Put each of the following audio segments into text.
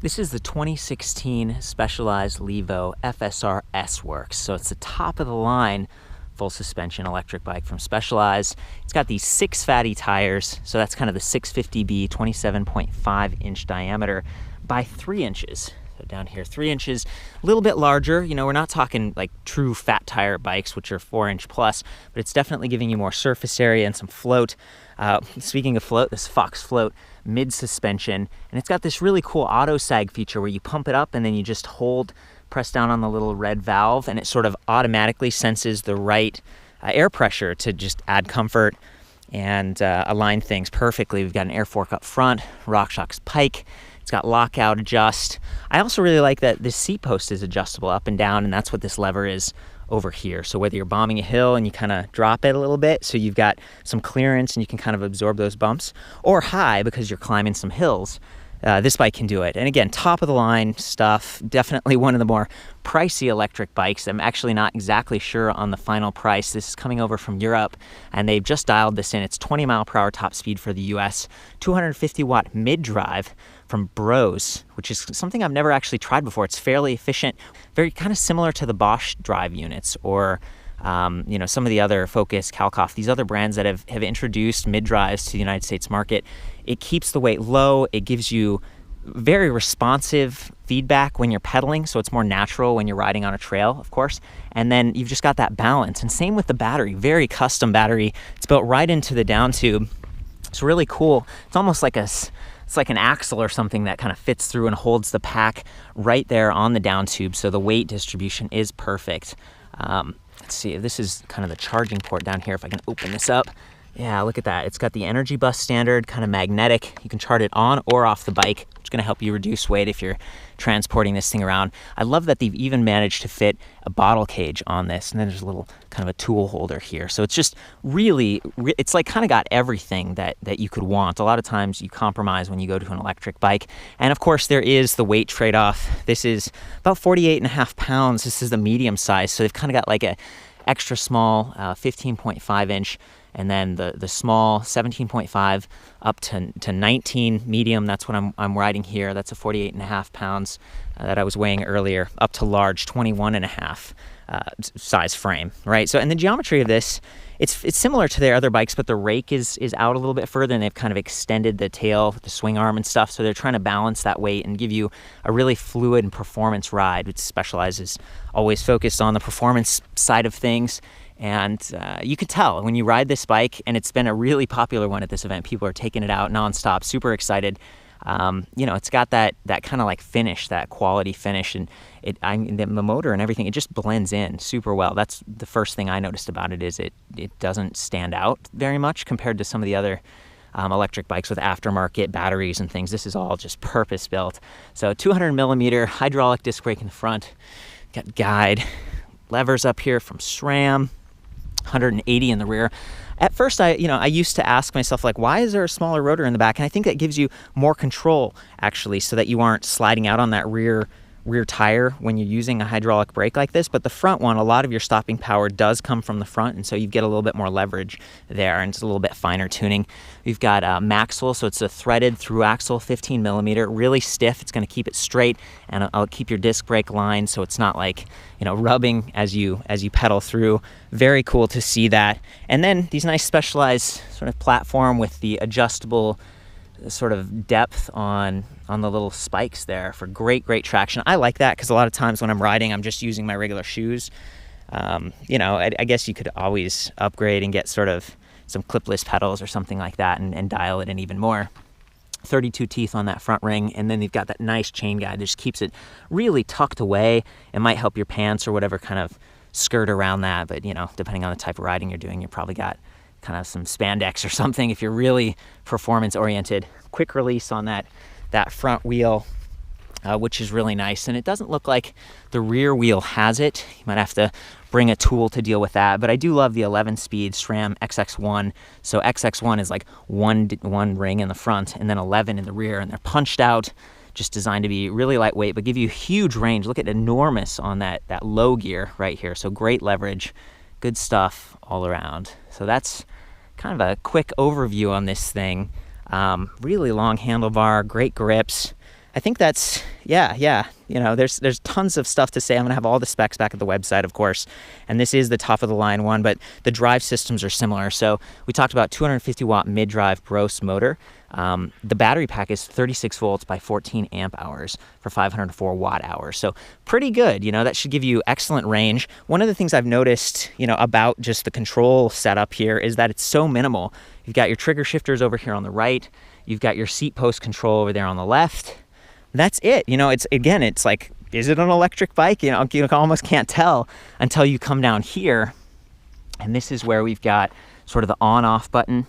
This is the 2016 Specialized Levo FSR S-Works. So it's the top of the line full suspension electric bike from Specialized. It's got these 6 Fattie tires. So that's kind of the 650B, 27.5 inch diameter by 3 inches. So down here, 3 inches, a little bit larger. You know, we're not talking like true fat tire bikes, which are 4-inch plus, but it's definitely giving you more surface area and some float. Speaking of float, this Fox float mid suspension, and it's got this really cool auto sag feature where you pump it up and then you just press down on the little red valve, and it sort of automatically senses the right air pressure to just add comfort and align things perfectly. We've got an air fork up front, RockShox Pike. It's got lockout adjust. I also really like that this seat post is adjustable up and down, and that's what this lever is over here. So whether you're bombing a hill and you kind of drop it a little bit so you've got some clearance and you can kind of absorb those bumps, or high because you're climbing some hills, this bike can do it. And again, top of the line stuff, definitely one of the more pricey electric bikes. I'm actually not exactly sure on the final price. This is coming over from Europe and they've just dialed this in. It's 20 mile per hour top speed for the US, 250 watt mid drive from Bros, which is something I've never actually tried before. It's fairly efficient, very kind of similar to the Bosch drive units or you know, some of the other Focus, Kalkoff, these other brands that have introduced mid-drives to the United States market. It keeps the weight low. It gives you very responsive feedback when you're pedaling, so it's more natural when you're riding on a trail, of course. And then you've just got that balance. And same with the battery, very custom battery. It's built right into the down tube. It's really cool. It's almost like it's like an axle or something that kind of fits through and holds the pack right there on the down tube, so the weight distribution is perfect. Let's see, this is kind of the charging port down here. If I can open this up. Yeah, look at that. It's got the energy bus standard, kind of magnetic. You can charge it on or off the bike, which is going to help you reduce weight if you're transporting this thing around. I love that they've even managed to fit a bottle cage on this. And then there's a little kind of a tool holder here. So it's just really, it's like kind of got everything that you could want. A lot of times you compromise when you go to an electric bike. And of course there is the weight trade-off. This is about 48.5 pounds. This is the medium size. So they've kind of got like a extra small 15.5 inch, and then the small 17.5 up to 19 medium. That's what I'm riding here. That's a 48.5 pounds that I was weighing earlier, up to large 21.5 size frame, right? So, and the geometry of this, it's similar to their other bikes, but the rake is out a little bit further, and they've kind of extended the tail, the swing arm and stuff. So they're trying to balance that weight and give you a really fluid and performance ride, which Specialized always focused on the performance side of things. And you could tell when you ride this bike, and it's been a really popular one at this event. People are taking it out nonstop, super excited. You know, it's got that kind of like finish, that quality finish, and the motor and everything, it just blends in super well. That's the first thing I noticed about it, is it doesn't stand out very much compared to some of the other electric bikes with aftermarket batteries and things. This is all just purpose built. So 200 millimeter hydraulic disc brake in the front, got guide, levers up here from SRAM, 180 in the rear. At first, I used to ask myself, like, why is there a smaller rotor in the back? And I think that gives you more control, actually, so that you aren't sliding out on that rear tire when you're using a hydraulic brake like this. But the front one, a lot of your stopping power does come from the front, and so you get a little bit more leverage there, and it's a little bit finer tuning. We've got Maxwell, so it's a threaded through axle, 15 millimeter, really stiff. It's going to keep it straight, and I'll keep your disc brake line so it's not like, you know, rubbing as you pedal through. Very cool to see that. And then these nice Specialized sort of platform with the adjustable sort of depth on the little spikes there for great traction. I like that because a lot of times when I'm riding, I'm just using my regular shoes. You know, I guess you could always upgrade and get sort of some clipless pedals or something like that and dial it in even more. 32 teeth on that front ring, and then you've got that nice chain guide that just keeps it really tucked away. It might help your pants or whatever kind of skirt around that, but you know, depending on the type of riding you're doing, you probably got kind of some spandex or something if you're really performance oriented. Quick release on that front wheel, which is really nice, and it doesn't look like the rear wheel has it. You might have to bring a tool to deal with that, but I do love the 11-speed SRAM XX1. So XX1 is like one ring in the front and then 11 in the rear, and they're punched out, just designed to be really lightweight but give you huge range. Look at enormous on that low gear right here. So great leverage, good stuff all around. So that's kind of a quick overview on this thing. Really long handlebar, great grips. I think that's, yeah. You know, there's tons of stuff to say. I'm going to have all the specs back at the website, of course. And this is the top of the line one, but the drive systems are similar. So we talked about 250 watt mid-drive gross motor. The battery pack is 36 volts by 14 amp hours for 504 watt hours. So pretty good. You know, that should give you excellent range. One of the things I've noticed, you know, about just the control setup here is that it's so minimal. You've got your trigger shifters over here on the right. You've got your seat post control over there on the left. That's it. You know, it's like, is it an electric bike? You know, you almost can't tell until you come down here. And this is where we've got sort of the on-off button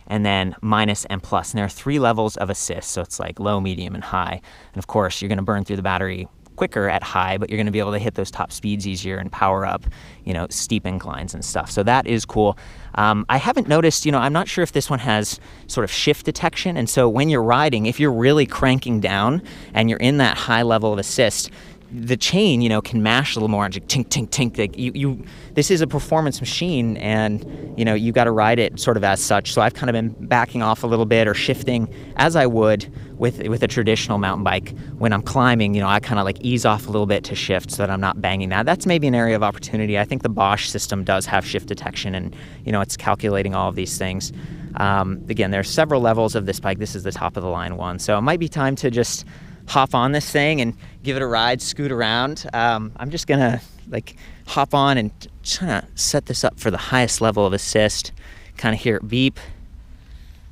and then minus and plus. And there are 3 levels of assist. So it's like low, medium, and high. And of course, you're going to burn through the battery quicker at high, but you're going to be able to hit those top speeds easier and power up, you know, steep inclines and stuff. So that is cool. I haven't noticed, you know, I'm not sure if this one has sort of shift detection. And so when you're riding, if you're really cranking down and you're in that high level of assist, the chain, you know, can mash a little more, like tink, tink, tink. Like this is a performance machine, and you know, you got to ride it sort of as such. So I've kind of been backing off a little bit or shifting as I would with a traditional mountain bike. When I'm climbing, you know, I kind of like ease off a little bit to shift so that I'm not banging that. That's maybe an area of opportunity. I think the Bosch system does have shift detection, and you know, it's calculating all of these things. Again, there's several levels of this bike. This is the top of the line one, so it might be time to just hop on this thing and give it a ride, scoot around. I'm just gonna like hop on and try to set this up for the highest level of assist. Kind of hear it beep.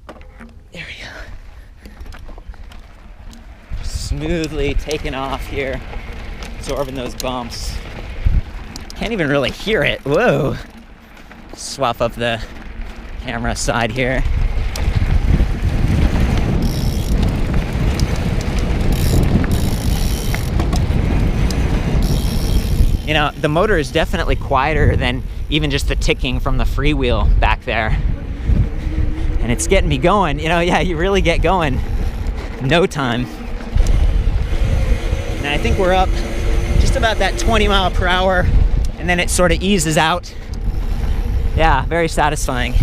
There we go. Smoothly taking off here, absorbing those bumps. Can't even really hear it. Whoa. Swap up the camera side here. You know, the motor is definitely quieter than even just the ticking from the freewheel back there. And it's getting me going. You know, yeah, you really get going in no time. And I think we're up just about that 20 mile per hour, and then it sort of eases out. Yeah, very satisfying.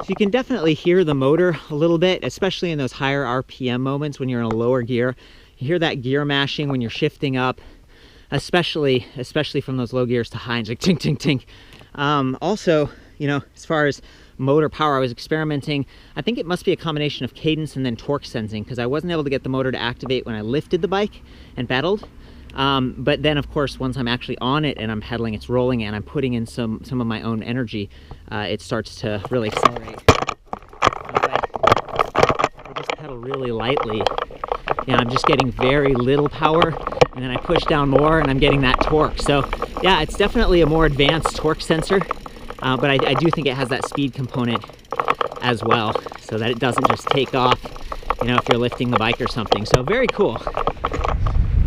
You can definitely hear the motor a little bit, especially in those higher RPM moments when you're in a lower gear. You hear that gear mashing when you're shifting up. especially from those low gears to high, and like tink, tink, tink. Also, you know, as far as motor power, I was experimenting. I think it must be a combination of cadence and then torque sensing, because I wasn't able to get the motor to activate when I lifted the bike and pedaled. But then, of course, once I'm actually on it and I'm pedaling, it's rolling, and I'm putting in some of my own energy, it starts to really accelerate. I just pedal really lightly, you know, I'm just getting very little power, and then I push down more and I'm getting that torque. So yeah, it's definitely a more advanced torque sensor, but I do think it has that speed component as well, so that it doesn't just take off, you know, if you're lifting the bike or something. So very cool.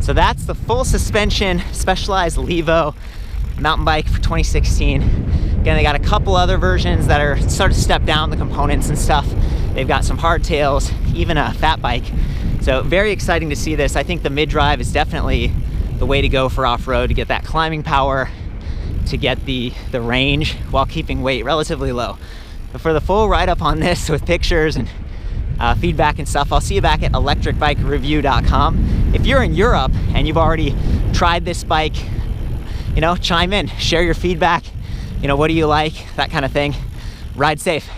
So that's the full suspension Specialized Levo mountain bike for 2016. Again, they got a couple other versions that are sort of step down the components and stuff. They've got some hardtails, even a fat bike. So very exciting to see this. I think the mid-drive is definitely the way to go for off-road, to get that climbing power, to get the range while keeping weight relatively low. But for the full write-up on this with pictures and feedback and stuff, I'll see you back at electricbikereview.com. If you're in Europe and you've already tried this bike, you know, chime in, share your feedback. You know, what do you like? That kind of thing. Ride safe.